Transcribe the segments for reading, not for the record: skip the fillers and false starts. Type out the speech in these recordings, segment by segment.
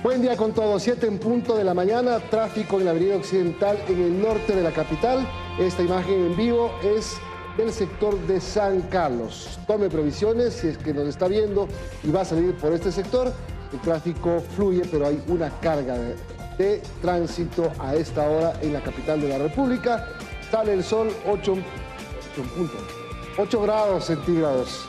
Buen día con todos, 7 en punto de la mañana, tráfico en la avenida Occidental en el norte de la capital. Esta imagen en vivo es del sector de San Carlos. Tome previsiones si es que nos está viendo y va a salir por este sector. El tráfico fluye, pero hay una carga de tránsito a esta hora en la capital de la República. Sale el sol, 8 grados centígrados.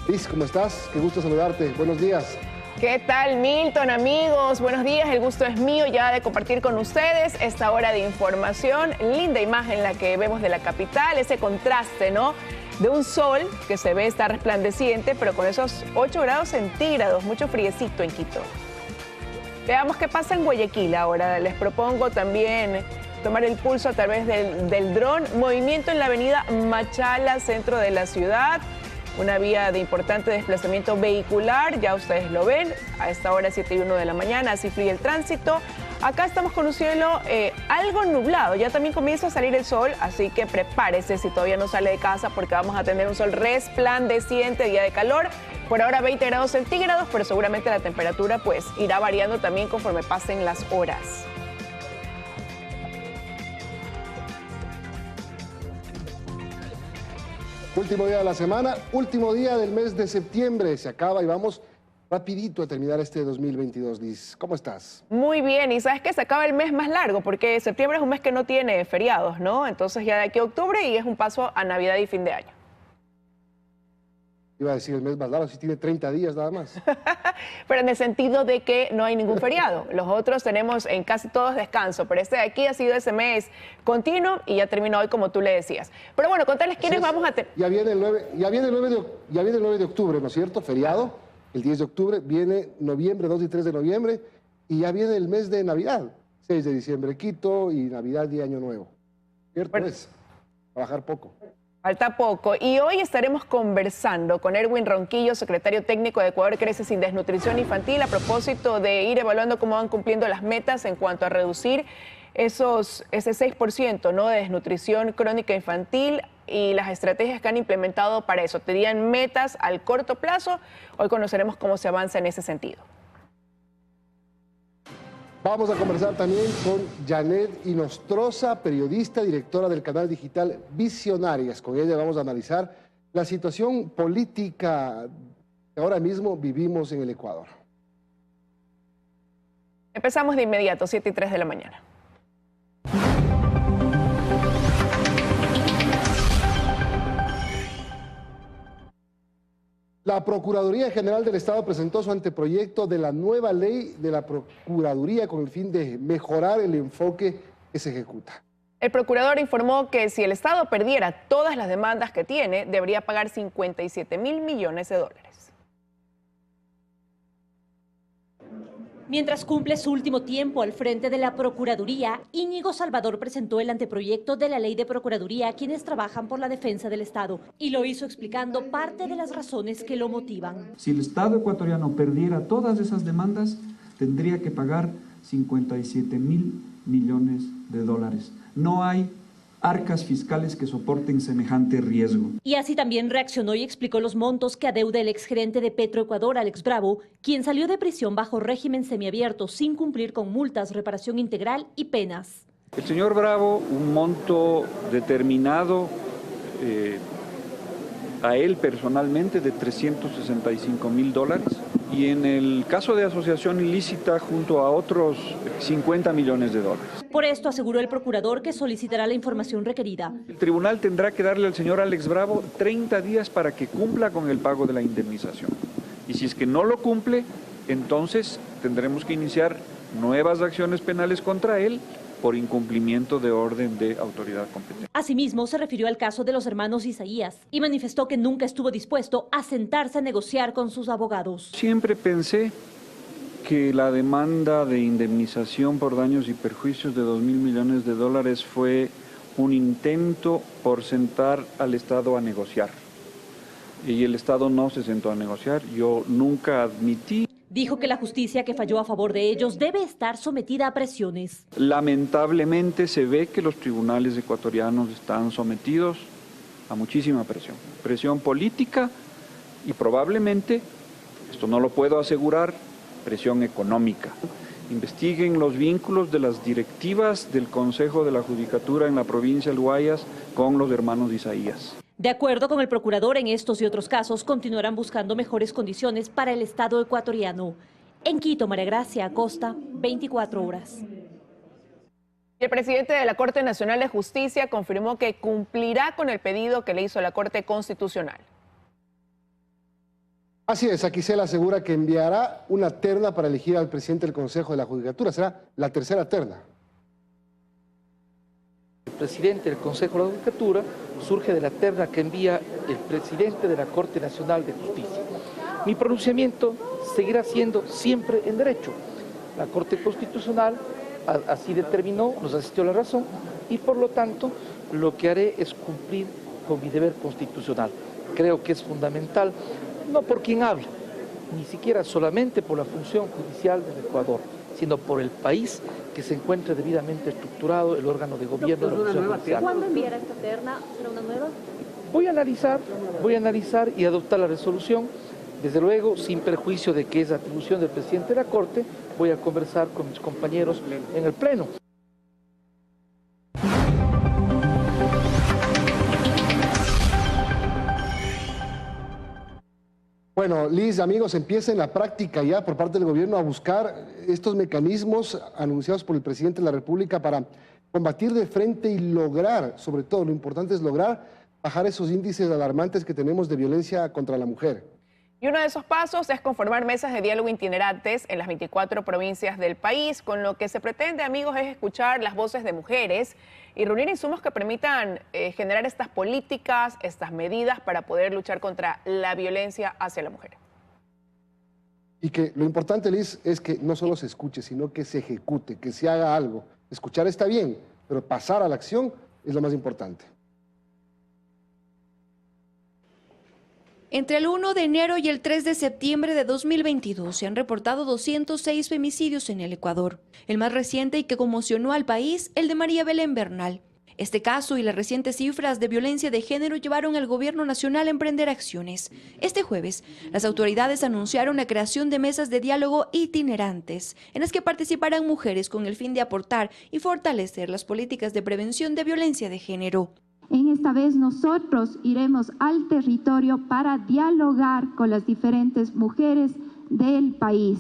Liz, ¿cómo estás? Qué gusto saludarte. Buenos días. ¿Qué tal, Milton, amigos? Buenos días, el gusto es mío ya de compartir con ustedes esta hora de información. Linda imagen la que vemos de la capital, ese contraste, ¿no? De un sol que se ve está resplandeciente, pero con esos 8 grados centígrados, mucho friecito en Quito. Veamos qué pasa en Guayaquil ahora. Les propongo también tomar el pulso a través del dron. Movimiento en la avenida Machala, centro de la ciudad. Una vía de importante desplazamiento vehicular, ya ustedes lo ven, a esta hora 7:01 de la mañana, así fluye el tránsito. Acá estamos con un cielo algo nublado, ya también comienza a salir el sol, así que prepárese si todavía no sale de casa porque vamos a tener un sol resplandeciente, día de calor. Por ahora 20 grados centígrados, pero seguramente la temperatura pues irá variando también conforme pasen las horas. Último día de la semana, último día del mes de septiembre. Se acaba y vamos rapidito a terminar este 2022, Liz. ¿Cómo estás? Muy bien, y sabes que se acaba el mes más largo porque septiembre es un mes que no tiene feriados, ¿no? Entonces ya de aquí a octubre y es un paso a Navidad y fin de año. Iba a decir el mes más largo, si tiene 30 días nada más. Pero en el sentido de que no hay ningún feriado. Los otros tenemos en casi todos descanso, pero este de aquí ha sido ese mes continuo y ya terminó hoy como tú le decías. Pero bueno, contarles quiénes vamos a tener. Ya viene el 9 de octubre, ¿no es cierto? Feriado. El 10 de octubre viene noviembre, 2 y 3 de noviembre. Y ya viene el mes de Navidad. 6 de diciembre Quito y Navidad y Año Nuevo. ¿Cierto? Bueno, es trabajar poco. Falta poco y hoy estaremos conversando con Erwin Ronquillo, secretario técnico de Ecuador Crece Sin Desnutrición Infantil, a propósito de ir evaluando cómo van cumpliendo las metas en cuanto a reducir ese 6%, ¿no?, de desnutrición crónica infantil y las estrategias que han implementado para eso. Tenían metas al corto plazo, hoy conoceremos cómo se avanza en ese sentido. Vamos a conversar también con Janet Inostroza, periodista, directora del canal digital Visionarias. Con ella vamos a analizar la situación política que ahora mismo vivimos en el Ecuador. Empezamos de inmediato, 7:03 de la mañana. La Procuraduría General del Estado presentó su anteproyecto de la nueva ley de la Procuraduría con el fin de mejorar el enfoque que se ejecuta. El procurador informó que si el Estado perdiera todas las demandas que tiene, debería pagar 57.000 millones de dólares. Mientras cumple su último tiempo al frente de la Procuraduría, Íñigo Salvador presentó el anteproyecto de la Ley de Procuraduría a quienes trabajan por la defensa del Estado y lo hizo explicando parte de las razones que lo motivan. Si el Estado ecuatoriano perdiera todas esas demandas, tendría que pagar 57.000 millones de dólares. No hay arcas fiscales que soporten semejante riesgo. Y así también reaccionó y explicó los montos que adeuda el exgerente de Petroecuador, Alex Bravo, quien salió de prisión bajo régimen semiabierto sin cumplir con multas, reparación integral y penas. El señor Bravo, un monto determinado a él personalmente de 365.000 dólares y en el caso de asociación ilícita junto a otros 50 millones de dólares. Por esto aseguró el procurador que solicitará la información requerida. El tribunal tendrá que darle al señor Alex Bravo 30 días para que cumpla con el pago de la indemnización. Y si es que no lo cumple, entonces tendremos que iniciar nuevas acciones penales contra él por incumplimiento de orden de autoridad competente. Asimismo, se refirió al caso de los hermanos Isaías y manifestó que nunca estuvo dispuesto a sentarse a negociar con sus abogados. Siempre pensé que la demanda de indemnización por daños y perjuicios de 2.000 millones de dólares fue un intento por sentar al Estado a negociar. Y el Estado no se sentó a negociar. Yo nunca admití. Dijo que la justicia que falló a favor de ellos debe estar sometida a presiones. Lamentablemente se ve que los tribunales ecuatorianos están sometidos a muchísima presión. Presión política y probablemente, esto no lo puedo asegurar, presión económica. Investiguen los vínculos de las directivas del Consejo de la Judicatura en la provincia del Guayas con los hermanos de Isaías. De acuerdo con el procurador, en estos y otros casos continuarán buscando mejores condiciones para el Estado ecuatoriano. En Quito, María Gracia Acosta, 24 horas. El presidente de la Corte Nacional de Justicia confirmó que cumplirá con el pedido que le hizo la Corte Constitucional. Así es, aquí se le asegura que enviará una terna para elegir al presidente del Consejo de la Judicatura. Será la tercera terna. El presidente del Consejo de la Judicatura surge de la terna que envía el presidente de la Corte Nacional de Justicia. Mi pronunciamiento seguirá siendo siempre en derecho. La Corte Constitucional así determinó, nos asistió la razón y por lo tanto lo que haré es cumplir con mi deber constitucional. Creo que es fundamental, no por quien habla, ni siquiera solamente por la función judicial del Ecuador, sino por el país que se encuentre debidamente estructurado el órgano de gobierno de la función judicial. ¿Cuándo enviará esta terna? ¿Será una nueva? Voy a analizar y adoptar la resolución. Desde luego, sin perjuicio de que es atribución del presidente de la Corte, voy a conversar con mis compañeros en el Pleno. Bueno, Liz, amigos, empieza en la práctica ya por parte del gobierno a buscar estos mecanismos anunciados por el presidente de la República para combatir de frente y lograr, sobre todo lo importante es lograr bajar esos índices alarmantes que tenemos de violencia contra la mujer. Y uno de esos pasos es conformar mesas de diálogo itinerantes en las 24 provincias del país. Con lo que se pretende, amigos, es escuchar las voces de mujeres y reunir insumos que permitan generar estas políticas, estas medidas para poder luchar contra la violencia hacia la mujer. Y que lo importante, Liz, es que no solo se escuche, sino que se ejecute, que se haga algo. Escuchar está bien, pero pasar a la acción es lo más importante. Entre el 1 de enero y el 3 de septiembre de 2022 se han reportado 206 femicidios en el Ecuador. El más reciente y que conmocionó al país, el de María Belén Bernal. Este caso y las recientes cifras de violencia de género llevaron al Gobierno Nacional a emprender acciones. Este jueves, las autoridades anunciaron la creación de mesas de diálogo itinerantes, en las que participarán mujeres con el fin de aportar y fortalecer las políticas de prevención de violencia de género. En esta vez nosotros iremos al territorio para dialogar con las diferentes mujeres del país.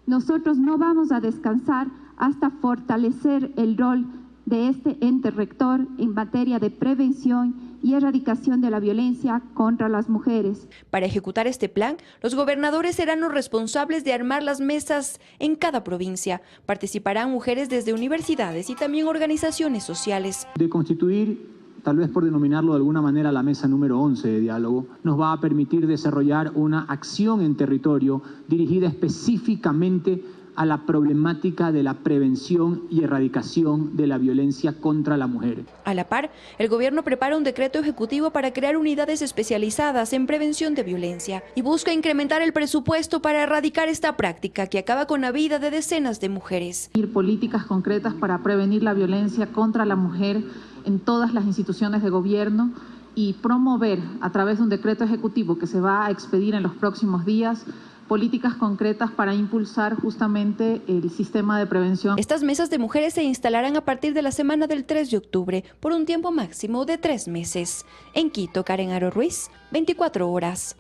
Nosotros no vamos a descansar hasta fortalecer el rol de este ente rector en materia de prevención y erradicación de la violencia contra las mujeres. Para ejecutar este plan, los gobernadores serán los responsables de armar las mesas en cada provincia. Participarán mujeres desde universidades y también organizaciones sociales. De constituir, tal vez por denominarlo de alguna manera, la mesa número 11 de diálogo, nos va a permitir desarrollar una acción en territorio dirigida específicamente a la problemática de la prevención y erradicación de la violencia contra la mujer. A la par, el gobierno prepara un decreto ejecutivo para crear unidades especializadas en prevención de violencia y busca incrementar el presupuesto para erradicar esta práctica que acaba con la vida de decenas de mujeres. Políticas concretas para prevenir la violencia contra la mujer en todas las instituciones de gobierno y promover a través de un decreto ejecutivo que se va a expedir en los próximos días políticas concretas para impulsar justamente el sistema de prevención. Estas mesas de mujeres se instalarán a partir de la semana del 3 de octubre por un tiempo máximo de 3 meses. En Quito, Karen Aro Ruiz, 24 horas.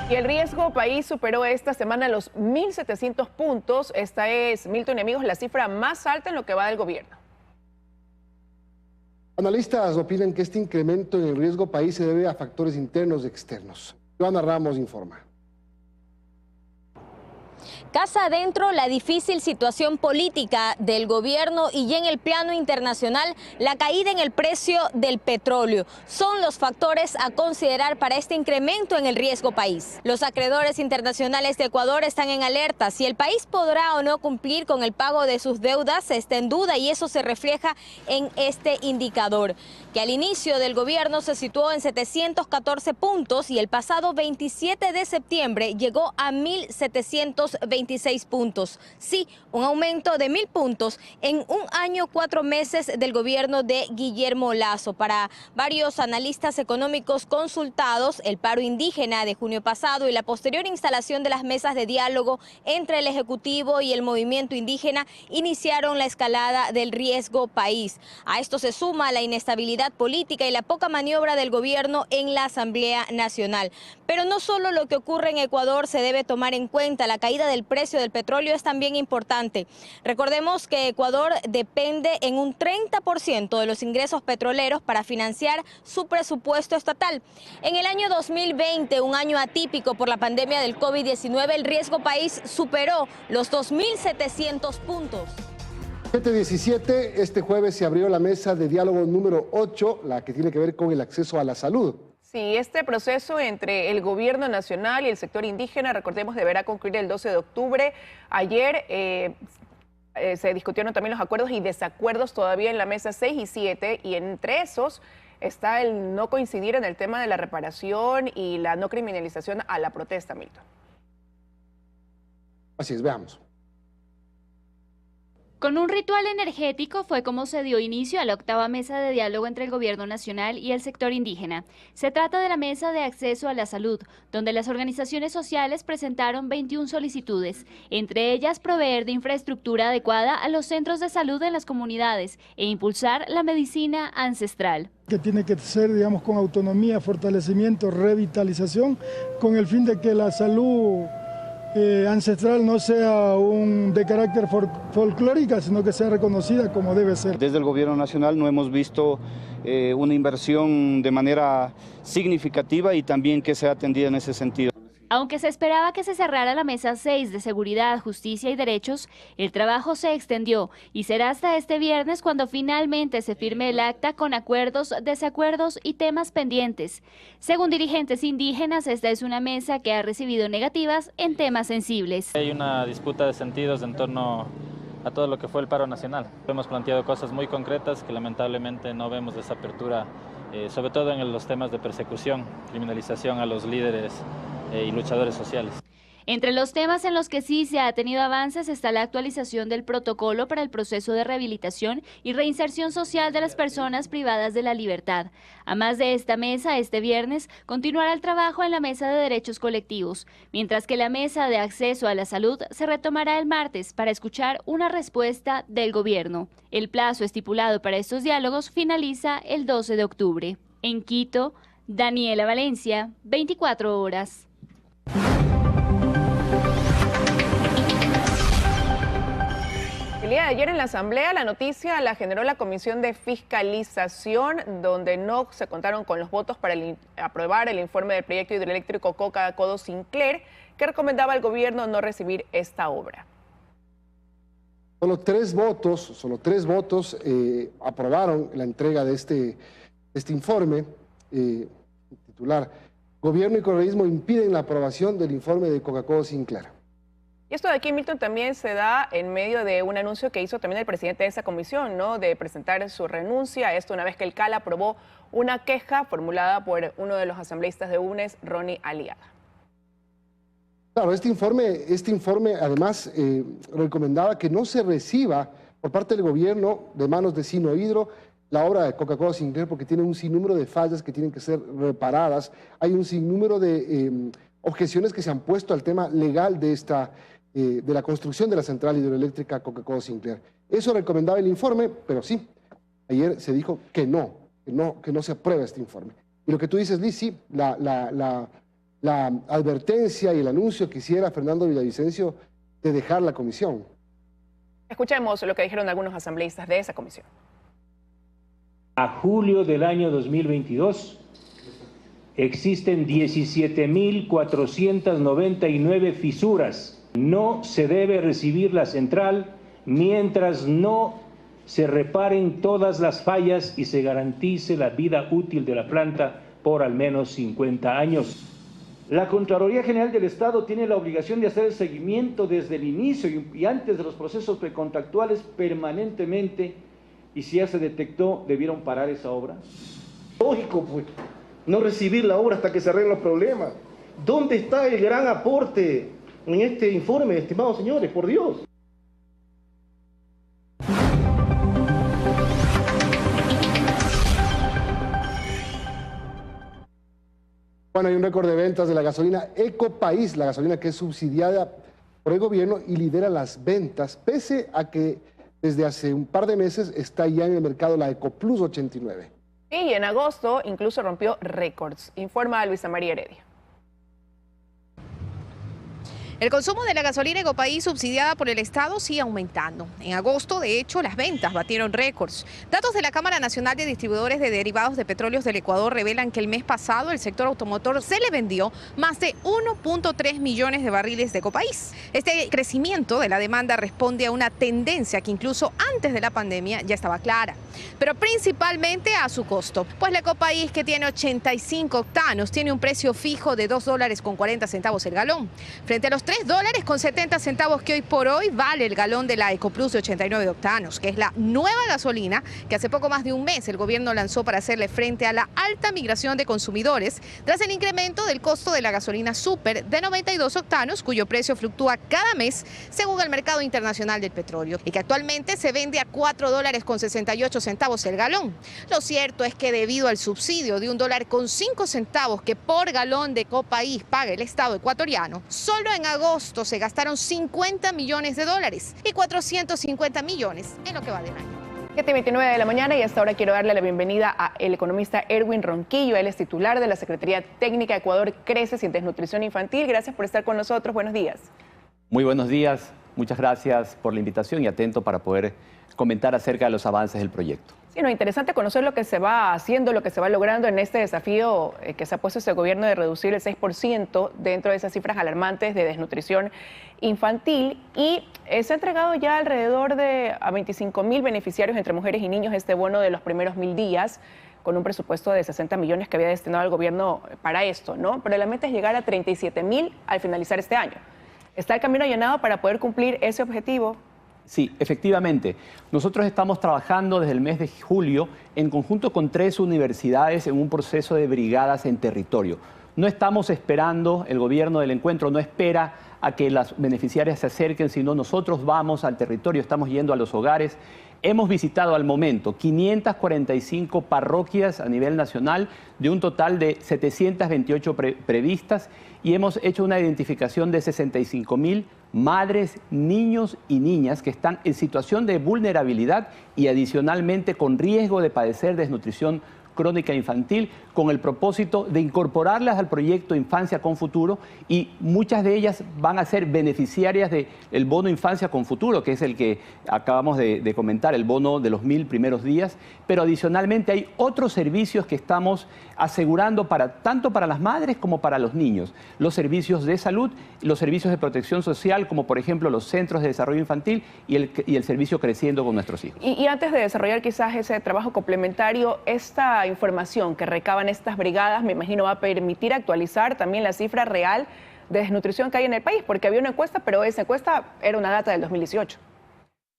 Y el riesgo país superó esta semana los 1.700 puntos. Esta es, Milton y amigos, la cifra más alta en lo que va del gobierno. Analistas opinan que este incremento en el riesgo país se debe a factores internos y externos. Joana Ramos informa. Casa adentro, la difícil situación política del gobierno y en el plano internacional, la caída en el precio del petróleo son los factores a considerar para este incremento en el riesgo país. Los acreedores internacionales de Ecuador están en alerta. Si el país podrá o no cumplir con el pago de sus deudas está en duda y eso se refleja en este indicador, que al inicio del gobierno se situó en 714 puntos y el pasado 27 de septiembre llegó a 1.700 226 puntos. Sí, un aumento de 1.000 puntos en un año 4 meses del gobierno de Guillermo Lasso. Para varios analistas económicos consultados, el paro indígena de junio pasado y la posterior instalación de las mesas de diálogo entre el Ejecutivo y el movimiento indígena iniciaron la escalada del riesgo país. A esto se suma la inestabilidad política y la poca maniobra del gobierno en la Asamblea Nacional. Pero no solo lo que ocurre en Ecuador se debe tomar en cuenta, la caída del precio del petróleo es también importante. Recordemos que Ecuador depende en un 30% de los ingresos petroleros para financiar su presupuesto estatal. En el año 2020, un año atípico por la pandemia del COVID-19, el riesgo país superó los 2.700 puntos. 7:17, este jueves se abrió la mesa de diálogo número 8, la que tiene que ver con el acceso a la salud. Sí, este proceso entre el gobierno nacional y el sector indígena, recordemos, deberá concluir el 12 de octubre. Ayer se discutieron también los acuerdos y desacuerdos todavía en la mesa 6 y 7, y entre esos está el no coincidir en el tema de la reparación y la no criminalización a la protesta, Milton. Así es, veamos. Con un ritual energético fue como se dio inicio a la 8ª mesa de diálogo entre el gobierno nacional y el sector indígena. Se trata de la mesa de acceso a la salud, donde las organizaciones sociales presentaron 21 solicitudes, entre ellas proveer de infraestructura adecuada a los centros de salud en las comunidades e impulsar la medicina ancestral. Que tiene que ser, digamos, con autonomía, fortalecimiento, revitalización, con el fin de que la salud ancestral no sea de carácter folclórica, sino que sea reconocida como debe ser. Desde el gobierno nacional no hemos visto una inversión de manera significativa y también que sea atendida en ese sentido. Aunque se esperaba que se cerrara la mesa 6 de Seguridad, Justicia y Derechos, el trabajo se extendió y será hasta este viernes cuando finalmente se firme el acta con acuerdos, desacuerdos y temas pendientes. Según dirigentes indígenas, esta es una mesa que ha recibido negativas en temas sensibles. Hay una disputa de sentidos en torno a todo lo que fue el paro nacional. Hemos planteado cosas muy concretas que lamentablemente no vemos esa apertura, sobre todo en los temas de persecución, criminalización a los líderes y luchadores sociales. Entre los temas en los que sí se ha tenido avances está la actualización del protocolo para el proceso de rehabilitación y reinserción social de las personas privadas de la libertad. A más de esta mesa, este viernes continuará el trabajo en la mesa de derechos colectivos, mientras que la mesa de acceso a la salud se retomará el martes para escuchar una respuesta del gobierno. El plazo estipulado para estos diálogos finaliza el 12 de octubre. En Quito, Daniela Valencia, 24 horas. El día de ayer en la Asamblea la noticia la generó la Comisión de Fiscalización, donde no se contaron con los votos para aprobar el informe del proyecto hidroeléctrico Coca-Codo-Sinclair, que recomendaba al gobierno no recibir esta obra. Solo tres votos aprobaron la entrega de este informe. Titular: Gobierno y correísmo impiden la aprobación del informe de Coca-Codo-Sinclair. Y esto de aquí, Milton, también se da en medio de un anuncio que hizo también el presidente de esa comisión, ¿no?, de presentar su renuncia. Esto una vez que el CAL aprobó una queja formulada por uno de los asambleístas de UNES, Ronnie Aliaga. Claro, este informe además recomendaba que no se reciba por parte del gobierno de manos de Sinohidro la obra de Coca-Codo-Sinclair porque tiene un sinnúmero de fallas que tienen que ser reparadas. Hay un sinnúmero de objeciones que se han puesto al tema legal de la construcción de la central hidroeléctrica Coca-Codo-Sinclair. Eso recomendaba el informe, pero sí, ayer se dijo que no se aprueba este informe. Y lo que tú dices, Liz, sí, la advertencia y el anuncio que hiciera Fernando Villavicencio de dejar la comisión. Escuchemos lo que dijeron algunos asambleístas de esa comisión. A julio del año 2022 existen 17.499 fisuras. No se debe recibir la central mientras no se reparen todas las fallas y se garantice la vida útil de la planta por al menos 50 años. La Contraloría General del Estado tiene la obligación de hacer el seguimiento desde el inicio y antes de los procesos precontractuales permanentemente, y si ya se detectó, debieron parar esa obra. Lógico, pues, no recibir la obra hasta que se arreglen los problemas. ¿Dónde está el gran aporte en este informe, estimados señores, por Dios. Bueno, hay un récord de ventas de la gasolina Ecopaís, la gasolina que es subsidiada por el gobierno y lidera las ventas, pese a que desde hace un par de meses está ya en el mercado la Ecoplus 89. Y en agosto incluso rompió récords, informa Luisa María Heredia. El consumo de la gasolina Ecopaís subsidiada por el Estado sigue aumentando. En agosto, de hecho, las ventas batieron récords. Datos de la Cámara Nacional de Distribuidores de Derivados de Petróleos del Ecuador revelan que el mes pasado el sector automotor se le vendió más de 1.3 millones de barriles de Ecopaís. Este crecimiento de la demanda responde a una tendencia que incluso antes de la pandemia ya estaba clara, pero principalmente a su costo, pues la Ecopaís, que tiene 85 octanos, tiene un precio fijo de $2.40 el galón, frente a los $3.70 que hoy por hoy vale el galón de la Ecoplus de 89 octanos, que es la nueva gasolina que hace poco más de un mes el gobierno lanzó para hacerle frente a la alta migración de consumidores tras el incremento del costo de la gasolina super de 92 octanos, cuyo precio fluctúa cada mes según el mercado internacional del petróleo y que actualmente se vende a $4.68 el galón. Lo cierto es que debido al subsidio de $1.05 que por galón de Ecopaís paga el Estado ecuatoriano, solo en agosto se gastaron $50 millones y 450 millones en lo que va del año. 7:29 de la mañana y hasta ahora quiero darle la bienvenida al economista Erwin Ronquillo. Él es titular de la Secretaría Técnica Ecuador Crece Sin Desnutrición Infantil. Gracias por estar con nosotros. Buenos días. Muy buenos días. Muchas gracias por la invitación y atento para poder comentar acerca de los avances del proyecto. Sí, no, interesante conocer lo que se va haciendo, lo que se va logrando en este desafío que se ha puesto este gobierno de reducir el 6% dentro de esas cifras alarmantes de desnutrición infantil, y se ha entregado ya alrededor a 25.000 beneficiarios entre mujeres y niños este bono de los primeros 1.000 días, con un presupuesto de 60 millones que había destinado el gobierno para esto, ¿no? Pero la meta es llegar a 37.000 al finalizar este año. ¿Está el camino allanado para poder cumplir ese objetivo? Sí, efectivamente. Nosotros estamos trabajando desde el mes de julio en conjunto con 3 universidades en un proceso de brigadas en territorio. No estamos esperando, el gobierno del encuentro no espera a que las beneficiarias se acerquen, sino nosotros vamos al territorio, estamos yendo a los hogares. Hemos visitado al momento 545 parroquias a nivel nacional de un total de 728 previstas y hemos hecho una identificación de 65.000 madres, niños y niñas que están en situación de vulnerabilidad y adicionalmente con riesgo de padecer desnutrición crónica infantil, con el propósito de incorporarlas al proyecto Infancia con Futuro, y muchas de ellas van a ser beneficiarias del bono Infancia con Futuro, que es el que acabamos de comentar, el bono de los 1.000 primeros días, pero adicionalmente hay otros servicios que estamos asegurando tanto para las madres como para los niños, los servicios de salud, los servicios de protección social, como por ejemplo los centros de desarrollo infantil y el servicio Creciendo con nuestros hijos. Y antes de desarrollar quizás ese trabajo complementario, esta información que recaban estas brigadas, me imagino, va a permitir actualizar también la cifra real de desnutrición que hay en el país, porque había una encuesta, pero esa encuesta era una data del 2018.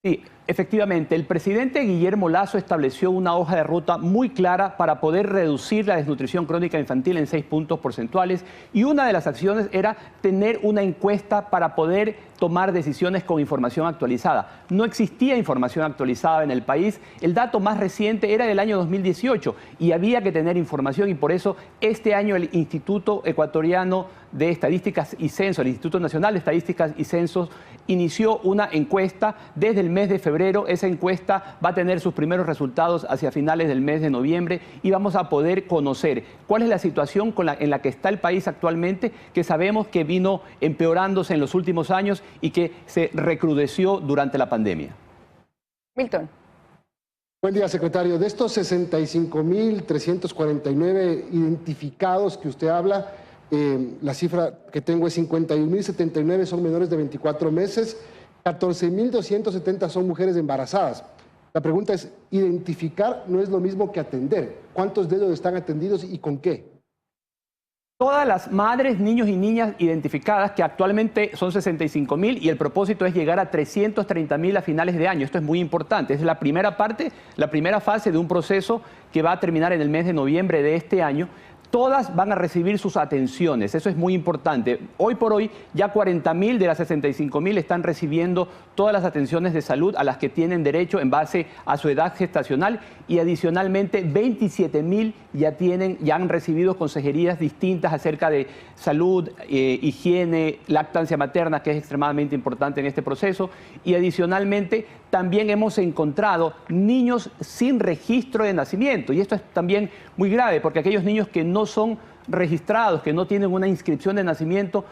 Sí, efectivamente, el presidente Guillermo Lasso estableció una hoja de ruta muy clara para poder reducir la desnutrición crónica infantil en 6 puntos porcentuales, y una de las acciones era tener una encuesta para poder tomar decisiones con información actualizada. No existía información actualizada en el país, el dato más reciente era del año 2018 y había que tener información, y por eso este año el Instituto Ecuatoriano de Estadísticas y Censos, el Instituto Nacional de Estadísticas y Censos, inició una encuesta desde el mes de febrero. Esa encuesta va a tener sus primeros resultados hacia finales del mes de noviembre y vamos a poder conocer cuál es la situación en la que está el país actualmente, que sabemos que vino empeorándose en los últimos años y que se recrudeció durante la pandemia. Milton. Buen día, secretario. De estos 65.349 identificados que usted habla, la cifra que tengo es 51.079 son menores de 24 meses, 14.270 son mujeres embarazadas. La pregunta es, identificar no es lo mismo que atender. ¿Cuántos de ellos están atendidos y con qué? Todas las madres, niños y niñas identificadas, que actualmente son 65.000, y el propósito es llegar a 330.000 a finales de año. Esto es muy importante. Es la primera parte, la primera fase de un proceso que va a terminar en el mes de noviembre de este año. todas van a recibir sus atenciones. Eso es muy importante. Hoy por hoy ya 40.000 de las 65.000 están recibiendo todas las atenciones de salud a las que tienen derecho en base a su edad gestacional, y adicionalmente 27.000 ya han recibido consejerías distintas acerca de salud, higiene, lactancia materna, que es extremadamente importante en este proceso, y adicionalmente también hemos encontrado niños sin registro de nacimiento, y esto es también muy grave porque aquellos niños que no son registrados, que no tienen una inscripción de nacimiento,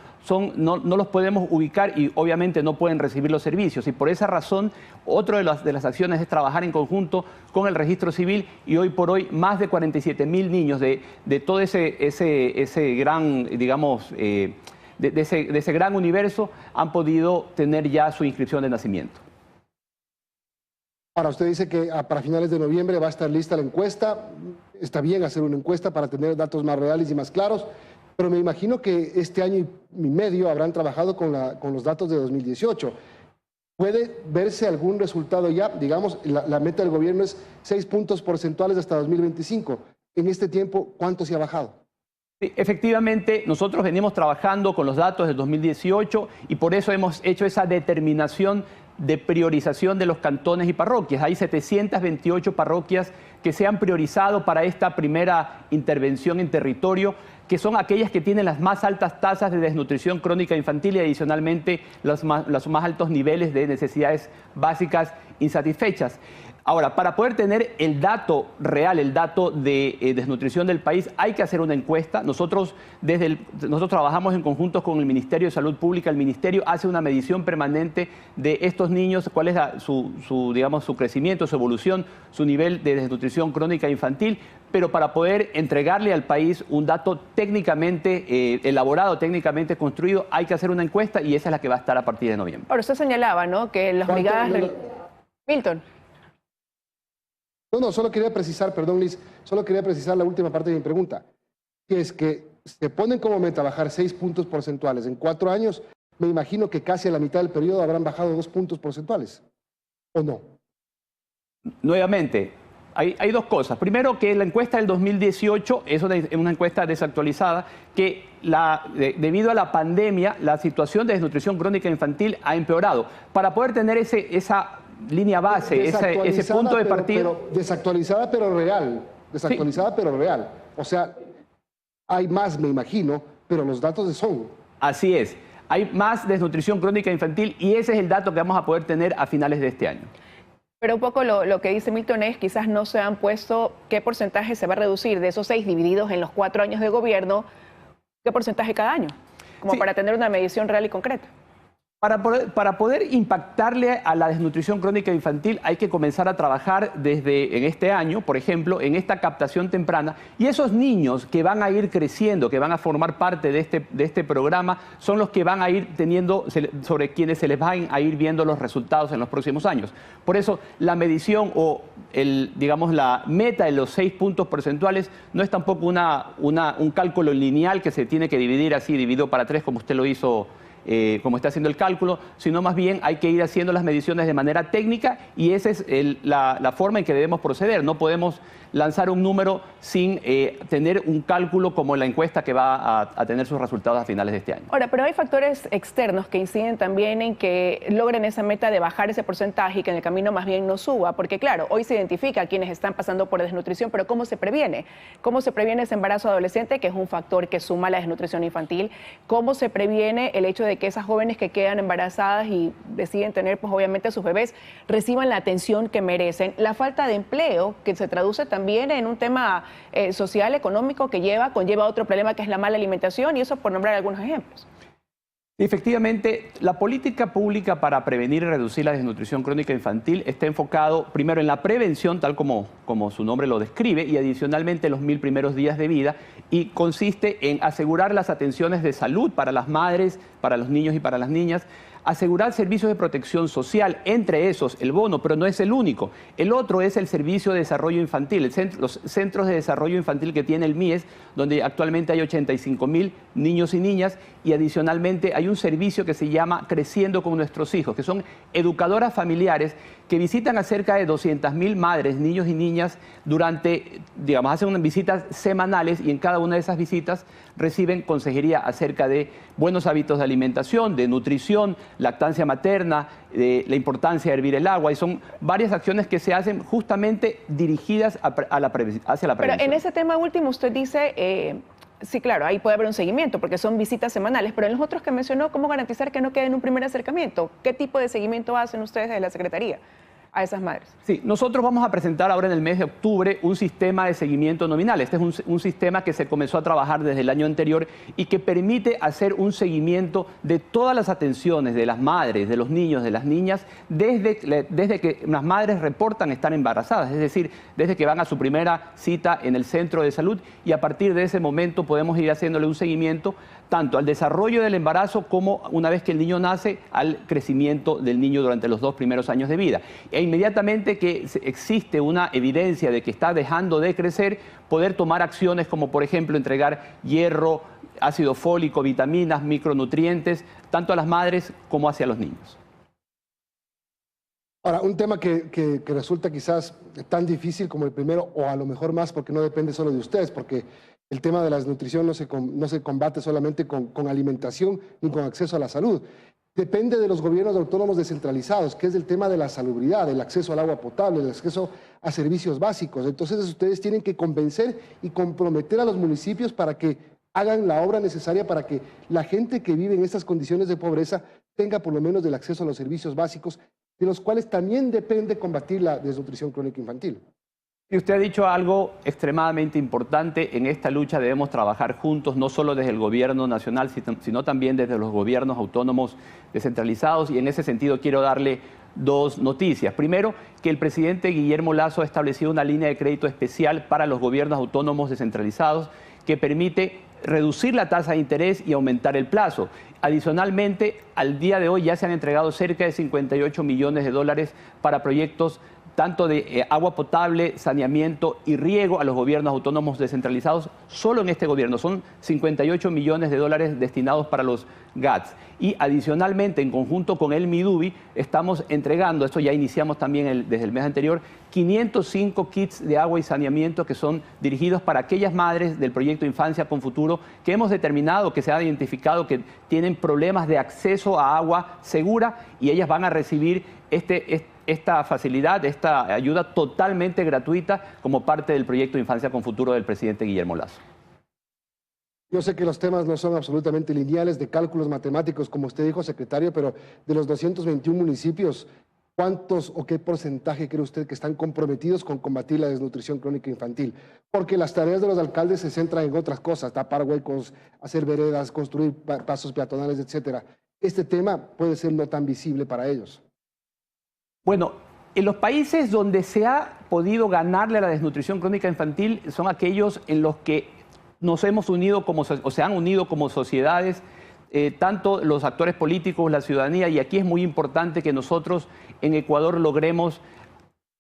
no los podemos ubicar y obviamente no pueden recibir los servicios. Y por esa razón, otra de las acciones es trabajar en conjunto con el registro civil, y hoy por hoy más de 47.000 niños de todo ese gran, digamos, de ese gran universo han podido tener ya su inscripción de nacimiento. Ahora, usted dice que para finales de noviembre va a estar lista la encuesta. Está bien hacer una encuesta para tener datos más reales y más claros, pero me imagino que este año y medio habrán trabajado con los datos de 2018. ¿Puede verse algún resultado ya? Digamos, la meta del gobierno es 6 puntos porcentuales hasta 2025. En este tiempo, ¿cuánto se ha bajado? Sí, efectivamente, nosotros venimos trabajando con los datos del 2018 y por eso hemos hecho esa determinación de priorización de los cantones y parroquias. Hay 728 parroquias que se han priorizado para esta primera intervención en territorio, que son aquellas que tienen las más altas tasas de desnutrición crónica infantil y adicionalmente los más altos niveles de necesidades básicas insatisfechas. Ahora, para poder tener el dato real, el dato de desnutrición del país, hay que hacer una encuesta. Nosotros trabajamos en conjunto con el Ministerio de Salud Pública. El Ministerio hace una medición permanente de estos niños, cuál es su crecimiento, su evolución, su nivel de desnutrición crónica infantil, pero para poder entregarle al país un dato técnicamente elaborado, técnicamente construido, hay que hacer una encuesta y esa es la que va a estar a partir de noviembre. Ahora, usted señalaba, ¿no?, que las brigadas... Milton. No, solo quería precisar, perdón Liz, solo quería precisar la última parte de mi pregunta, que es que se ponen como meta bajar 6 puntos porcentuales en 4 años, me imagino que casi a la mitad del periodo habrán bajado 2 puntos porcentuales, ¿o no? Nuevamente, hay dos cosas. Primero, que la encuesta del 2018 es una encuesta desactualizada, que debido a la pandemia, la situación de desnutrición crónica infantil ha empeorado. Para poder tener esa línea base, ese punto de partida. Desactualizada pero real, desactualizada sí, pero real. O sea, hay más, me imagino, pero los datos son. Así es, hay más desnutrición crónica infantil y ese es el dato que vamos a poder tener a finales de este año. Pero un poco lo que dice Milton es, quizás no se han puesto qué porcentaje se va a reducir de esos 6 divididos en los 4 años de gobierno, qué porcentaje cada año, como sí, para tener una medición real y concreta. Para poder impactarle a la desnutrición crónica infantil hay que comenzar a trabajar en este año, por ejemplo, en esta captación temprana. Y esos niños que van a ir creciendo, que van a formar parte de este programa, son los que van a ir teniendo, sobre quienes se les van a ir viendo los resultados en los próximos años. Por eso la medición o la meta de los 6 puntos porcentuales no es tampoco un cálculo lineal que se tiene que dividir así, dividido para 3 como usted lo hizo, como está haciendo el cálculo, sino más bien hay que ir haciendo las mediciones de manera técnica y esa es la forma en que debemos proceder. No podemos lanzar un número sin tener un cálculo como la encuesta que va a tener sus resultados a finales de este año. Ahora, pero hay factores externos que inciden también en que logren esa meta de bajar ese porcentaje y que en el camino más bien no suba, porque claro, hoy se identifica a quienes están pasando por desnutrición, pero ¿cómo se previene? ¿Cómo se previene ese embarazo adolescente, que es un factor que suma a la desnutrición infantil? ¿Cómo se previene el hecho de que esas jóvenes que quedan embarazadas y deciden tener, pues obviamente, sus bebés, reciban la atención que merecen? La falta de empleo, que se traduce también en un tema social, económico, que conlleva otro problema, que es la mala alimentación, y eso por nombrar algunos ejemplos. Efectivamente, la política pública para prevenir y reducir la desnutrición crónica infantil está enfocado primero en la prevención, tal como su nombre lo describe, y adicionalmente en los 1000 primeros días de vida, y consiste en asegurar las atenciones de salud para las madres, para los niños y para las niñas, asegurar servicios de protección social, entre esos el bono, pero no es el único. El otro es el Servicio de Desarrollo Infantil, los centros de desarrollo infantil que tiene el MIES, donde actualmente hay 85.000 niños y niñas, y adicionalmente hay hay un servicio que se llama Creciendo con Nuestros Hijos, que son educadoras familiares que visitan a cerca de 200.000 madres, niños y niñas durante, digamos, hacen unas visitas semanales y en cada una de esas visitas reciben consejería acerca de buenos hábitos de alimentación, de nutrición, lactancia materna, de la importancia de hervir el agua, y son varias acciones que se hacen justamente dirigidas hacia la prevención. Pero en ese tema último usted dice... sí, claro, ahí puede haber un seguimiento porque son visitas semanales, pero en los otros que mencionó, ¿cómo garantizar que no quede en un primer acercamiento? ¿Qué tipo de seguimiento hacen ustedes desde la Secretaría a esas madres? Sí, nosotros vamos a presentar ahora en el mes de octubre un sistema de seguimiento nominal. Este es un sistema que se comenzó a trabajar desde el año anterior y que permite hacer un seguimiento de todas las atenciones de las madres, de los niños, de las niñas, desde que las madres reportan estar embarazadas, es decir, desde que van a su primera cita en el centro de salud, y a partir de ese momento podemos ir haciéndole un seguimiento tanto al desarrollo del embarazo como, una vez que el niño nace, al crecimiento del niño durante los 2 primeros años de vida. E inmediatamente que existe una evidencia de que está dejando de crecer, poder tomar acciones como, por ejemplo, entregar hierro, ácido fólico, vitaminas, micronutrientes, tanto a las madres como hacia los niños. Ahora, un tema que resulta quizás tan difícil como el primero, o a lo mejor más, porque no depende solo de ustedes, porque el tema de la desnutrición no se combate solamente con alimentación ni con acceso a la salud. Depende de los gobiernos autónomos descentralizados, que es el tema de la salubridad, el acceso al agua potable, el acceso a servicios básicos. Entonces ustedes tienen que convencer y comprometer a los municipios para que hagan la obra necesaria para que la gente que vive en estas condiciones de pobreza tenga por lo menos el acceso a los servicios básicos, de los cuales también depende combatir la desnutrición crónica infantil. Y usted ha dicho algo extremadamente importante. En esta lucha debemos trabajar juntos, no solo desde el gobierno nacional, sino también desde los gobiernos autónomos descentralizados. Y en ese sentido quiero darle 2 noticias. Primero, que el presidente Guillermo Lasso ha establecido una línea de crédito especial para los gobiernos autónomos descentralizados que permite reducir la tasa de interés y aumentar el plazo. Adicionalmente, al día de hoy ya se han entregado cerca de 58 millones de dólares para proyectos tanto de agua potable, saneamiento y riego a los gobiernos autónomos descentralizados. Solo en este gobierno son 58 millones de dólares destinados para los GATS. Y adicionalmente, en conjunto con el MIDUBI, estamos entregando, esto ya iniciamos también desde el mes anterior, 505 kits de agua y saneamiento que son dirigidos para aquellas madres del proyecto Infancia con Futuro que hemos determinado, que se ha identificado que tienen problemas de acceso a agua segura, y ellas van a recibir esta facilidad, esta ayuda totalmente gratuita como parte del proyecto Infancia con Futuro del presidente Guillermo Lasso. Yo sé que los temas no son absolutamente lineales, de cálculos matemáticos, como usted dijo, secretario, pero de los 221 municipios, ¿cuántos o qué porcentaje cree usted que están comprometidos con combatir la desnutrición crónica infantil? Porque las tareas de los alcaldes se centran en otras cosas, tapar huecos, hacer veredas, construir pasos peatonales, etcétera. Este tema puede ser no tan visible para ellos. Bueno, en los países donde se ha podido ganarle a la desnutrición crónica infantil son aquellos en los que nos hemos unido o se han unido como sociedades, tanto los actores políticos, la ciudadanía, y aquí es muy importante que nosotros en Ecuador logremos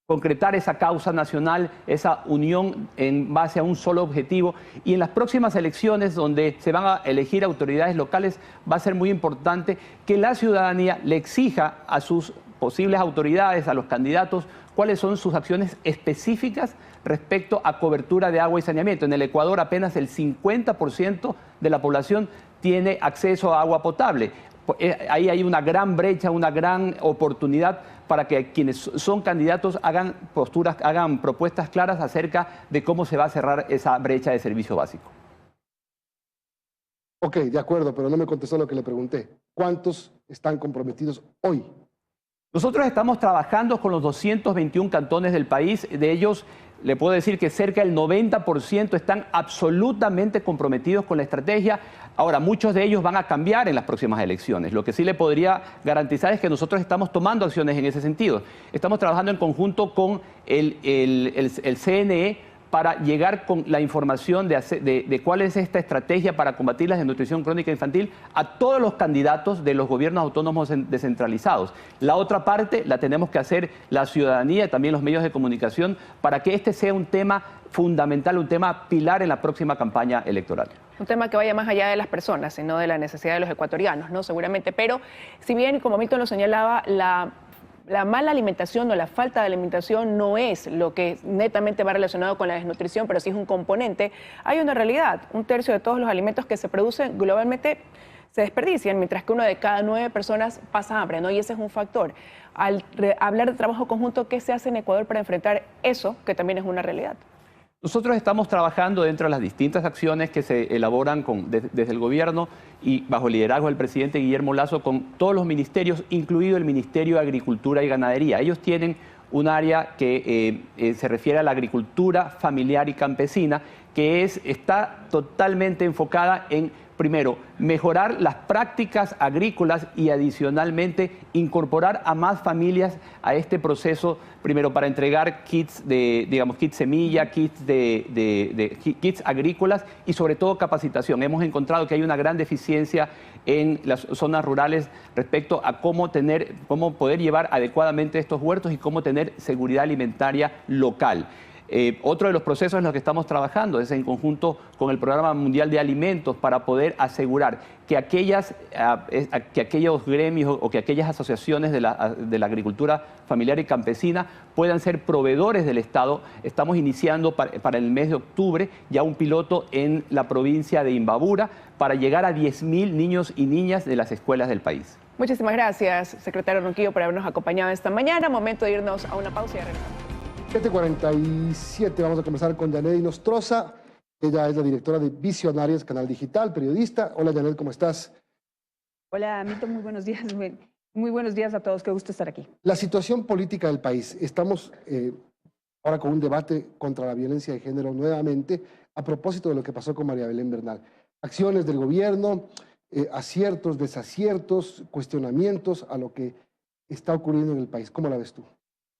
concretar esa causa nacional, esa unión en base a un solo objetivo. Y en las próximas elecciones, donde se van a elegir autoridades locales, va a ser muy importante que la ciudadanía le exija a sus posibles autoridades, a los candidatos, cuáles son sus acciones específicas respecto a cobertura de agua y saneamiento. En el Ecuador apenas el 50% de la población tiene acceso a agua potable. Ahí hay una gran brecha, una gran oportunidad para que quienes son candidatos hagan propuestas claras acerca de cómo se va a cerrar esa brecha de servicio básico. Ok, de acuerdo, pero no me contestó lo que le pregunté. ¿Cuántos están comprometidos hoy? Nosotros estamos trabajando con los 221 cantones del país. De ellos, le puedo decir que cerca del 90% están absolutamente comprometidos con la estrategia. Ahora, muchos de ellos van a cambiar en las próximas elecciones. Lo que sí le podría garantizar es que nosotros estamos tomando acciones en ese sentido. Estamos trabajando en conjunto con el CNE para llegar con la información de cuál es esta estrategia para combatir la desnutrición crónica infantil a todos los candidatos de los gobiernos autónomos descentralizados. La otra parte la tenemos que hacer la ciudadanía y también los medios de comunicación para que este sea un tema fundamental, un tema pilar en la próxima campaña electoral. Un tema que vaya más allá de las personas, sino de la necesidad de los ecuatorianos, ¿no? Seguramente. Pero si bien, como Milton lo señalaba, la mala alimentación o la falta de alimentación no es lo que netamente va relacionado con la desnutrición, pero sí es un componente. Hay una realidad: 1/3 de todos los alimentos que se producen globalmente se desperdician, mientras que 1 de cada 9 personas pasa hambre, ¿no? Y ese es un factor. Al hablar de trabajo conjunto, ¿qué se hace en Ecuador para enfrentar eso, que también es una realidad? Nosotros estamos trabajando dentro de las distintas acciones que se elaboran desde el gobierno y bajo el liderazgo del presidente Guillermo Lasso con todos los ministerios, incluido el Ministerio de Agricultura y Ganadería. Ellos tienen un área que se refiere a la agricultura familiar y campesina, que está totalmente enfocada en, primero, mejorar las prácticas agrícolas y adicionalmente incorporar a más familias a este proceso, primero para entregar kits kits semilla, kits kits agrícolas y sobre todo capacitación. Hemos encontrado que hay una gran deficiencia en las zonas rurales respecto a cómo poder llevar adecuadamente estos huertos y cómo tener seguridad alimentaria local. Otro de los procesos en los que estamos trabajando es en conjunto con el Programa Mundial de Alimentos para poder asegurar que aquellos gremios o que aquellas asociaciones de la agricultura familiar y campesina puedan ser proveedores del Estado. Estamos iniciando para el mes de octubre ya un piloto en la provincia de Imbabura para llegar a 10.000 niños y niñas de las escuelas del país. Muchísimas gracias, secretario Ronquillo, por habernos acompañado esta mañana. Momento de irnos a una pausa y ya regresamos. 7:47, vamos a conversar con Yanedi Nostroza. Ella es la directora de Visionarias, canal digital, periodista. Hola, Yanedi, ¿cómo estás? Hola, Milton, muy buenos días. Muy buenos días a todos, qué gusto estar aquí. La situación política del país. Estamos ahora con un debate contra la violencia de género nuevamente, a propósito de lo que pasó con María Belén Bernal. Acciones del gobierno, aciertos, desaciertos, cuestionamientos a lo que está ocurriendo en el país. ¿Cómo la ves tú?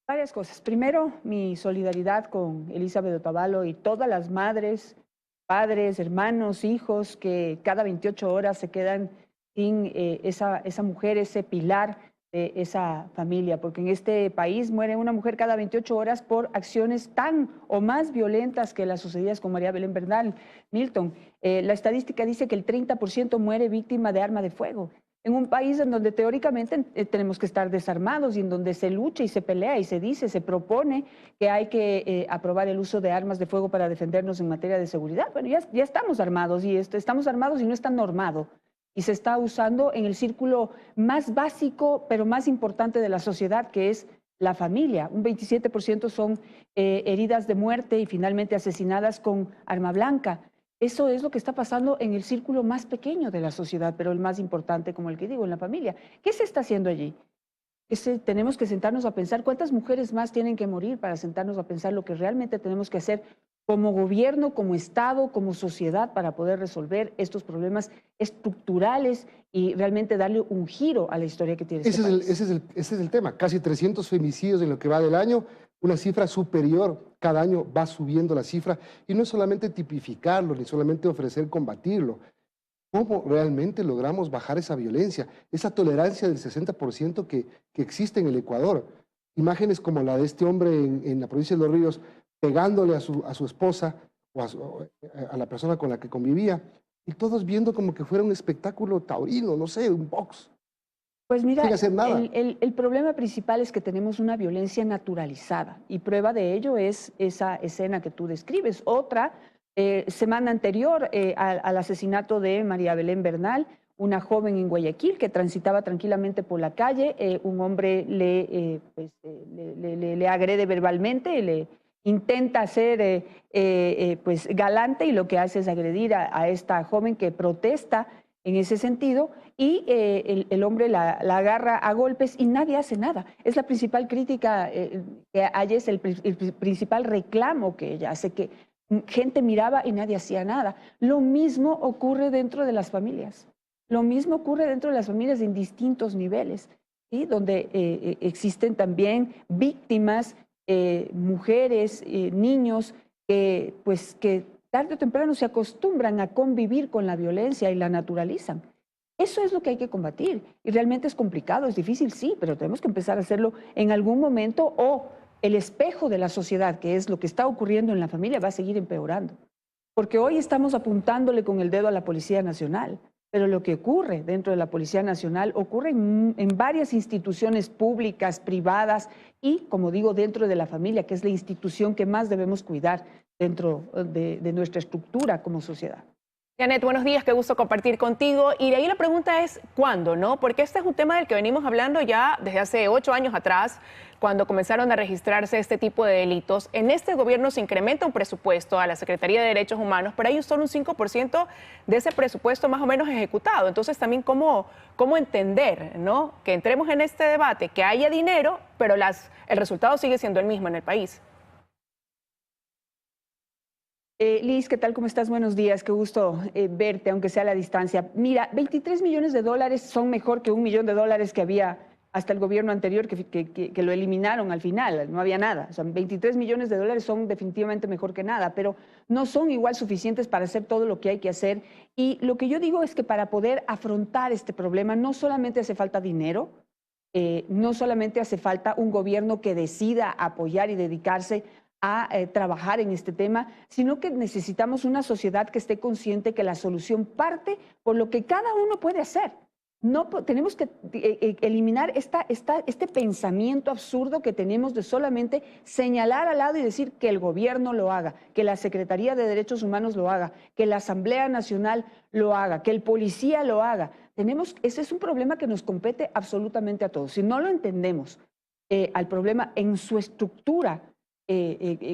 Varias cosas. Primero, mi solidaridad con Elizabeth Otavalo y todas las madres, padres, hermanos, hijos que cada 28 horas se quedan sin esa mujer, ese pilar de esa familia, porque en este país muere una mujer cada 28 horas por acciones tan o más violentas que las sucedidas con María Belén Bernal. Milton, la estadística dice que el 30% muere víctima de arma de fuego. En un país en donde teóricamente tenemos que estar desarmados y en donde se lucha y se pelea y se dice, se propone que hay que aprobar el uso de armas de fuego para defendernos en materia de seguridad. Bueno, ya estamos armados y estamos armados y no está normado. Y se está usando en el círculo más básico, pero más importante de la sociedad, que es la familia. Un 27% son heridas de muerte y finalmente asesinadas con arma blanca. Eso es lo que está pasando en el círculo más pequeño de la sociedad, pero el más importante, como el que digo, en la familia. ¿Qué se está haciendo allí? Tenemos que sentarnos a pensar cuántas mujeres más tienen que morir para sentarnos a pensar lo que realmente tenemos que hacer como gobierno, como Estado, como sociedad para poder resolver estos problemas estructurales y realmente darle un giro a la historia que tiene este país. Ese es el tema. Casi 300 femicidios en lo que va del año, una cifra superior. Cada año va subiendo la cifra y no es solamente tipificarlo, ni solamente ofrecer combatirlo. ¿Cómo realmente logramos bajar esa violencia, esa tolerancia del 60% que existe en el Ecuador? Imágenes como la de este hombre en la provincia de Los Ríos, pegándole a su esposa o a la persona con la que convivía, y todos viendo como que fuera un espectáculo taurino, no sé, un box. Pues mira, sin hacer nada. El problema principal es que tenemos una violencia naturalizada y prueba de ello es esa escena que tú describes. Otra, semana anterior al asesinato de María Belén Bernal, una joven en Guayaquil que transitaba tranquilamente por la calle, un hombre le agrede verbalmente, le intenta ser pues galante y lo que hace es agredir a esta joven que protesta en ese sentido y el hombre la agarra a golpes y nadie hace nada. Es la principal crítica que hay, es el principal reclamo que ella hace, que gente miraba y nadie hacía nada. Lo mismo ocurre dentro de las familias. Lo mismo ocurre dentro de las familias en distintos niveles, ¿sí? Donde existen también víctimas, mujeres, niños, pues que tarde o temprano se acostumbran a convivir con la violencia y la naturalizan. Eso es lo que hay que combatir. Y realmente es complicado, es difícil, sí, pero tenemos que empezar a hacerlo en algún momento o el espejo de la sociedad, que es lo que está ocurriendo en la familia, va a seguir empeorando. porque hoy estamos apuntándole con el dedo a la Policía Nacional, pero lo que ocurre dentro de la Policía Nacional ocurre en varias instituciones públicas, privadas y, como digo, dentro de la familia, que es la institución que más debemos cuidar dentro de nuestra estructura como sociedad. Janet, buenos días, qué gusto compartir contigo. Y de ahí la pregunta es, ¿cuándo, no? Porque este es un tema del que venimos hablando ya desde hace 8 años atrás, cuando comenzaron a registrarse este tipo de delitos. En este gobierno se incrementa un presupuesto a la Secretaría de Derechos Humanos, pero hay solo un 5% de ese presupuesto más o menos ejecutado. Entonces también cómo entender, ¿no? Que entremos en este debate, que haya dinero, pero el resultado sigue siendo el mismo en el país. Liz, ¿qué tal? ¿Cómo estás? Buenos días, qué gusto verte, aunque sea a la distancia. Mira, 23 millones de dólares son mejor que $1 millón que había hasta el gobierno anterior, que lo eliminaron al final, no había nada. O sea, 23 millones de dólares son definitivamente mejor que nada, pero no son igual suficientes para hacer todo lo que hay que hacer. Y lo que yo digo es que para poder afrontar este problema no solamente hace falta dinero, no solamente hace falta un gobierno que decida apoyar y dedicarse a trabajar en este tema, sino que necesitamos una sociedad que esté consciente que la solución parte por lo que cada uno puede hacer. No, tenemos que eliminar este pensamiento absurdo que tenemos de solamente señalar al lado y decir que el gobierno lo haga, que la Secretaría de Derechos Humanos lo haga, que la Asamblea Nacional lo haga, que el policía lo haga. Ese es un problema que nos compete absolutamente a todos. Si no lo entendemos al problema en su estructura,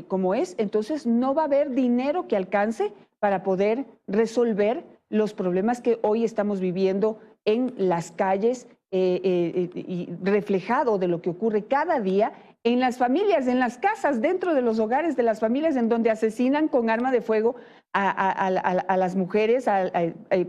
como es, entonces no va a haber dinero que alcance para poder resolver los problemas que hoy estamos viviendo en las calles y reflejado de lo que ocurre cada día en las familias, en las casas, dentro de los hogares de las familias, en donde asesinan con arma de fuego a las mujeres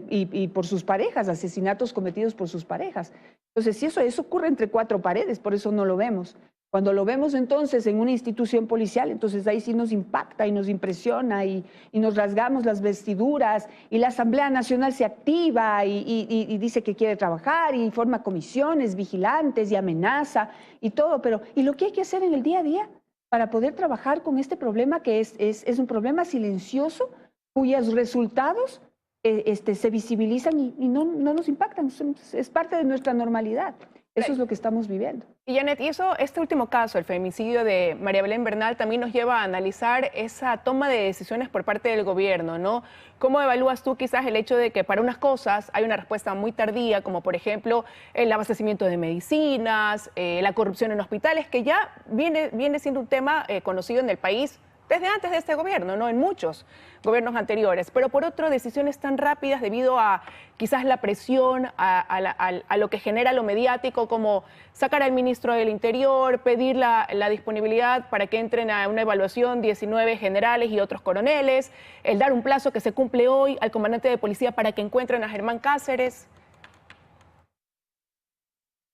y por sus parejas, asesinatos cometidos por sus parejas. Entonces, si eso ocurre entre 4 paredes, por eso no lo vemos. Cuando lo vemos entonces en una institución policial, entonces ahí sí nos impacta y nos impresiona y nos rasgamos las vestiduras y la Asamblea Nacional se activa y dice que quiere trabajar y forma comisiones vigilantes y amenaza y todo, pero ¿y lo que hay que hacer en el día a día para poder trabajar con este problema que es un problema silencioso cuyos resultados se visibilizan y no nos impactan, es parte de nuestra normalidad? Eso es lo que estamos viviendo. Y Janet, este último caso, el femicidio de María Belén Bernal, también nos lleva a analizar esa toma de decisiones por parte del gobierno, ¿no? ¿Cómo evalúas tú quizás el hecho de que para unas cosas hay una respuesta muy tardía, como por ejemplo el abastecimiento de medicinas, la corrupción en hospitales, que ya viene siendo un tema conocido en el país desde antes de este gobierno, ¿no? En muchos gobiernos anteriores, pero por otro, decisiones tan rápidas debido a quizás la presión, a lo que genera lo mediático, como sacar al ministro del Interior, pedir la disponibilidad para que entren a una evaluación 19 generales y otros coroneles, el dar un plazo que se cumple hoy al comandante de policía para que encuentren a Germán Cáceres.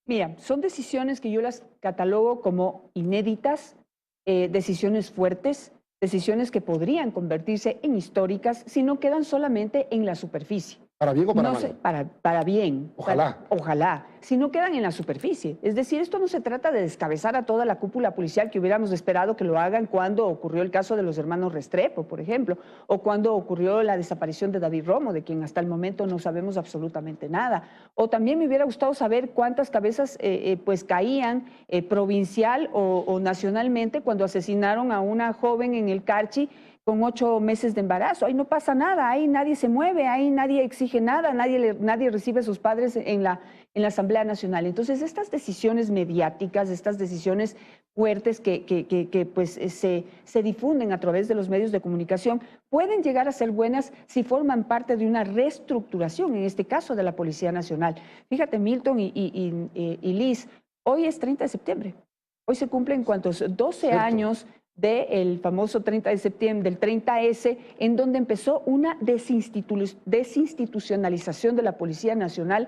Mira, son decisiones que yo las catalogo como inéditas, decisiones fuertes, decisiones que podrían convertirse en históricas si no quedan solamente en la superficie. ¿Para bien o para mal? mal? Para bien. Ojalá. Ojalá. Si no quedan en la superficie. Es decir, esto no se trata de descabezar a toda la cúpula policial que hubiéramos esperado que lo hagan cuando ocurrió el caso de los hermanos Restrepo, por ejemplo, o cuando ocurrió la desaparición de David Romo, de quien hasta el momento no sabemos absolutamente nada. O también me hubiera gustado saber cuántas cabezas pues caían provincial o nacionalmente cuando asesinaron a una joven en el Carchi con 8 meses de embarazo. Ahí no pasa nada, ahí nadie se mueve, ahí nadie exige nada, nadie recibe a sus padres en la Asamblea Nacional. Entonces, estas decisiones mediáticas, estas decisiones fuertes que pues, se difunden a través de los medios de comunicación, pueden llegar a ser buenas si forman parte de una reestructuración, en este caso de la Policía Nacional. Fíjate, Milton y Liz, hoy es 30 de septiembre. Hoy se cumplen, ¿cuántos? 12 años del famoso 30 de septiembre, del 30S, en donde empezó una desinstitucionalización de la Policía Nacional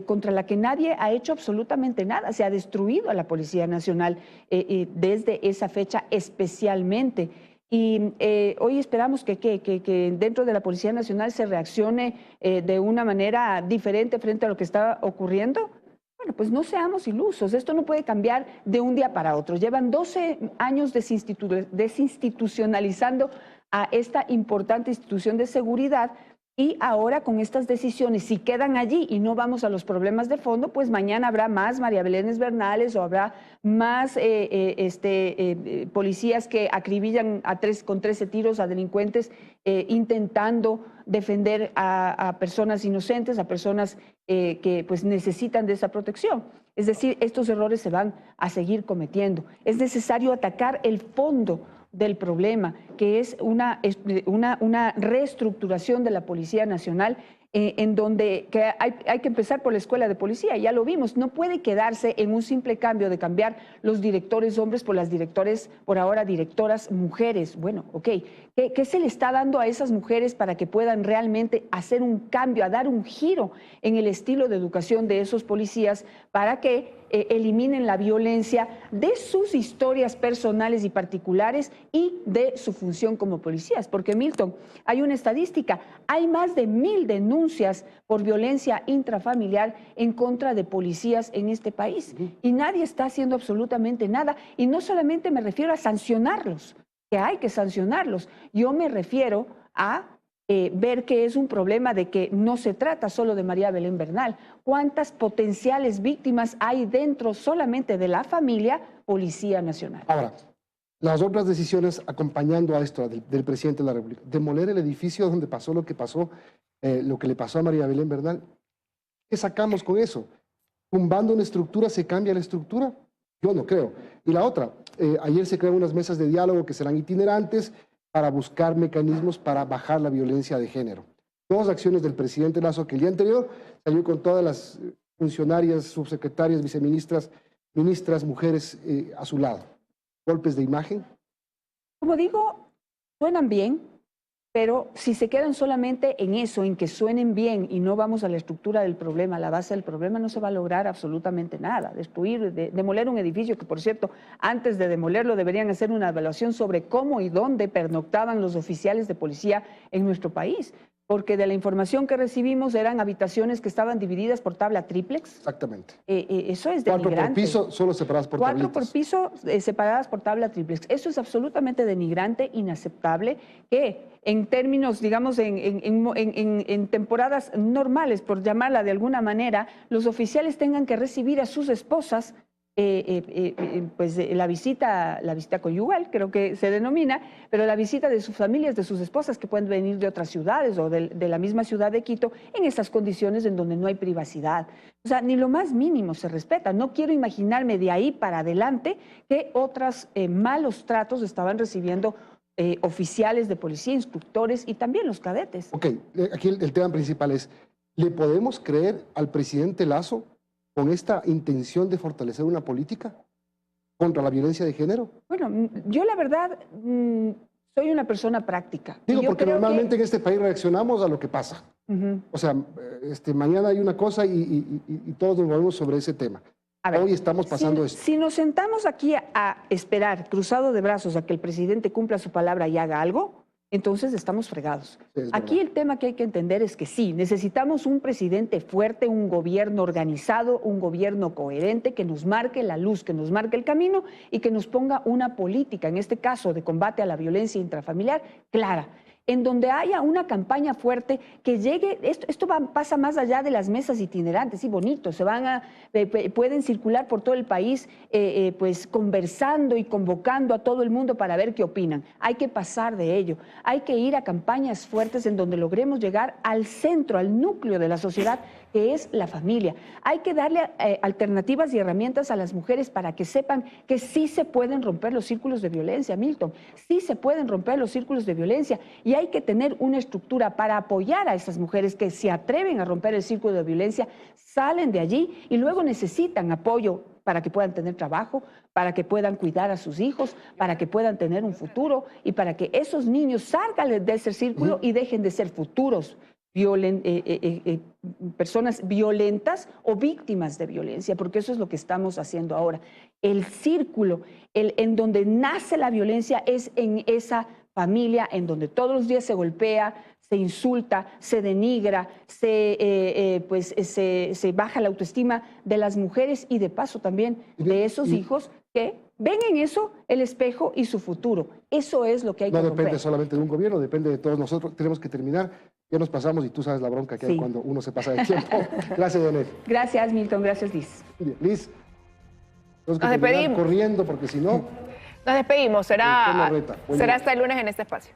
contra la que nadie ha hecho absolutamente nada. Se ha destruido a la Policía Nacional desde esa fecha especialmente. Y hoy esperamos que dentro de la Policía Nacional se reaccione de una manera diferente frente a lo que está ocurriendo. Bueno, pues no seamos ilusos, esto no puede cambiar de un día para otro. Llevan 12 años desinstitucionalizando a esta importante institución de seguridad. Y ahora con estas decisiones, si quedan allí y no vamos a los problemas de fondo, pues mañana habrá más María Belén Bernales o habrá más policías que acribillan con 13 tiros a delincuentes intentando defender a personas inocentes, a personas que pues necesitan de esa protección. Es decir, estos errores se van a seguir cometiendo. Es necesario atacar el fondo del problema, que es una reestructuración de la Policía Nacional, en donde hay que empezar por la escuela de policía, ya lo vimos, no puede quedarse en un simple cambio de cambiar los directores hombres por las directores, por ahora directoras mujeres. Bueno, ok, ¿qué se le está dando a esas mujeres para que puedan realmente hacer un cambio, a dar un giro en el estilo de educación de esos policías para que eliminen la violencia de sus historias personales y particulares y de su función como policías? Porque, Milton, hay una estadística, hay más de 1000 denuncias por violencia intrafamiliar en contra de policías en este país y nadie está haciendo absolutamente nada, y no solamente me refiero a sancionarlos, que hay que sancionarlos, yo me refiero a ver que es un problema de que no se trata solo de María Belén Bernal. ¿Cuántas potenciales víctimas hay dentro solamente de la familia Policía Nacional? Ahora, las otras decisiones acompañando a esto del presidente de la República, demoler el edificio donde pasó lo que pasó, lo que le pasó a María Belén Bernal, ¿qué sacamos con eso? ¿Tumbando una estructura se cambia la estructura? Yo no creo. Y la otra, ayer se crearon unas mesas de diálogo que serán itinerantes, para buscar mecanismos para bajar la violencia de género. Dos acciones del presidente Lasso, que el día anterior salió con todas las funcionarias, subsecretarias, viceministras, ministras, mujeres a su lado. ¿Golpes de imagen? Como digo, suenan bien, pero si se quedan solamente en eso, en que suenen bien y no vamos a la estructura del problema, a la base del problema, no se va a lograr absolutamente nada. Destruir, demoler un edificio, que por cierto, antes de demolerlo deberían hacer una evaluación sobre cómo y dónde pernoctaban los oficiales de policía en nuestro país. Porque de la información que recibimos eran habitaciones que estaban divididas por tabla triplex. Exactamente. Eso es denigrante. 4 por piso, solo separadas por tablitas. 4 por piso, separadas por tabla triplex. Eso es absolutamente denigrante, inaceptable, que en términos, digamos, en temporadas normales, por llamarla de alguna manera, los oficiales tengan que recibir a sus esposas pues la visita conyugal, creo que se denomina, pero la visita de sus familias, de sus esposas, que pueden venir de otras ciudades o de la misma ciudad de Quito, en esas condiciones en donde no hay privacidad. O sea, ni lo más mínimo se respeta. No quiero imaginarme de ahí para adelante que otros malos tratos estaban recibiendo oficiales de policía, instructores y también los cadetes. Ok, aquí el tema principal es, ¿le podemos creer al presidente Lasso con esta intención de fortalecer una política contra la violencia de género? Bueno, yo la verdad soy una persona práctica. Digo, porque normalmente en este país reaccionamos a lo que pasa. O sea, mañana hay una cosa y todos nos movemos sobre ese tema. Ver, hoy estamos pasando esto. Si nos sentamos aquí a esperar, cruzado de brazos, a que el presidente cumpla su palabra y haga algo, entonces estamos fregados. Sí, aquí el tema que hay que entender es que sí, necesitamos un presidente fuerte, un gobierno organizado, un gobierno coherente que nos marque la luz, que nos marque el camino y que nos ponga una política, en este caso de combate a la violencia intrafamiliar, clara, en donde haya una campaña fuerte que llegue, esto pasa más allá de las mesas itinerantes, sí, bonito, pueden circular por todo el país pues conversando y convocando a todo el mundo para ver qué opinan. Hay que pasar de ello, hay que ir a campañas fuertes en donde logremos llegar al centro, al núcleo de la sociedad, que es la familia. Hay que darle alternativas y herramientas a las mujeres para que sepan que sí se pueden romper los círculos de violencia, Milton, sí se pueden romper los círculos de violencia, y hay que tener una estructura para apoyar a esas mujeres que se atreven a romper el círculo de violencia, salen de allí y luego necesitan apoyo para que puedan tener trabajo, para que puedan cuidar a sus hijos, para que puedan tener un futuro y para que esos niños salgan de ese círculo y dejen de ser futuros personas violentas o víctimas de violencia, porque eso es lo que estamos haciendo ahora. El círculo en donde nace la violencia es en esa familia, en donde todos los días se golpea, se insulta, se denigra, se baja la autoestima de las mujeres y de paso también de esos hijos que ven en eso el espejo y su futuro. Eso es lo que hay que romper. No depende solamente de un gobierno, depende de todos nosotros. Tenemos que terminar. Ya nos pasamos y tú sabes la bronca que hay cuando uno se pasa de tiempo. Gracias, Janet. Gracias, Milton. Gracias, Liz. Liz, tenemos que terminar corriendo porque si no... Nos despedimos. Será hasta el lunes en este espacio.